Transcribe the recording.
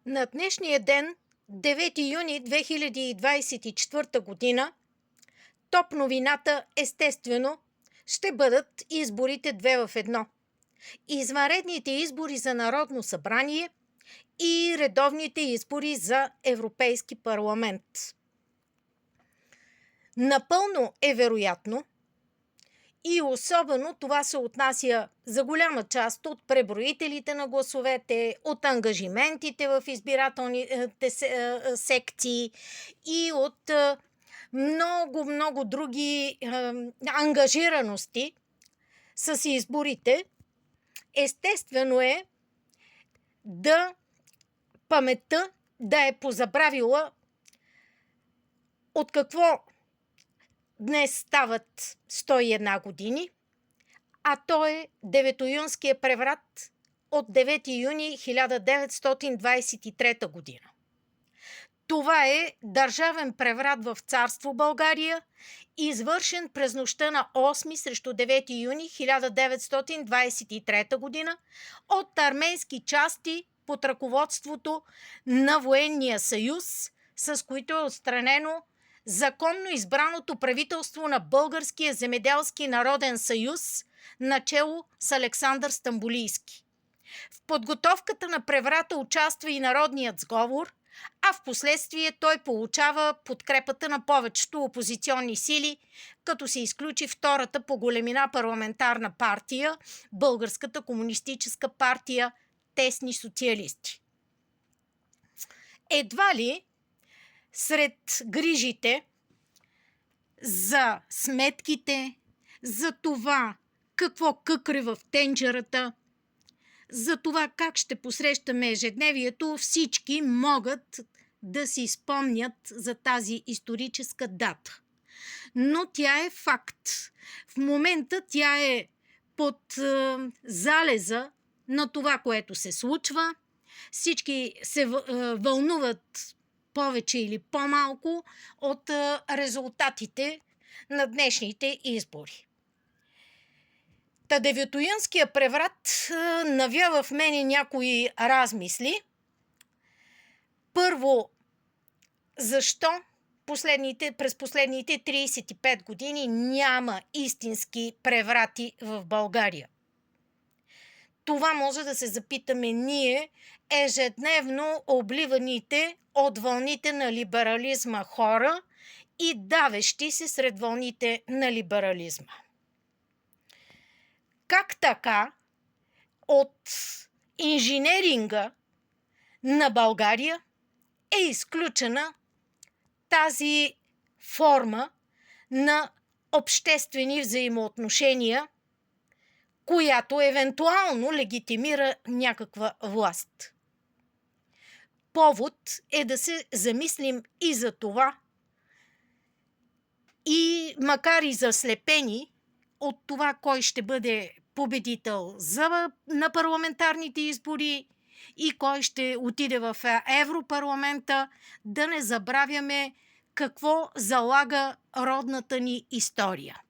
На днешния ден, 9 юни 2024 година, топ новината естествено ще бъдат изборите 2 в 1. Извънредните избори за Народно събрание и редовните избори за Европейски парламент. Напълно е вероятно и особено това се отнася за голяма част от преброителите на гласовете, от ангажиментите в избирателните секции и от много други ангажираности с изборите. Естествено е паметта да е позабравила от какво днес стават 101 години, а то е Деветоюнския преврат от 9 юни 1923 година. Това е държавен преврат в царство България, извършен през нощта на 8 срещу 9 юни 1923 година от арменски части под ръководството на Военния съюз, с които е отстранено законно избраното правителство на Българския земеделски народен съюз, начело с Александър Стамболийски. В подготовката на преврата участва и Народният сговор, а в последствие той получава подкрепата на повечето опозиционни сили, като се изключи втората по големина парламентарна партия, Българската комунистическа партия, тесни социалисти. Едва ли сред грижите за сметките, за това какво къкре в тенджерата, за това как ще посрещаме ежедневието, всички могат да си спомнят за тази историческа дата. Но тя е факт. В момента тя е под залеза на това, което се случва. Всички се вълнуват повече или по-малко от резултатите на днешните избори. Деветоюнския преврат навява в мене някои размисли. Първо, защо през последните 35 години няма истински преврати в България? Това може да се запитаме ние, ежедневно обливаните от вълните на либерализма хора и давещи се сред вълните на либерализма. Как така от инженеринга на България е изключена тази форма на обществени взаимоотношения, която евентуално легитимира някаква власт? Повод е да се замислим и за това, и макар и заслепени от това кой ще бъде победител на парламентарните избори и кой ще отиде в Европарламента, да не забравяме какво залага родната ни история.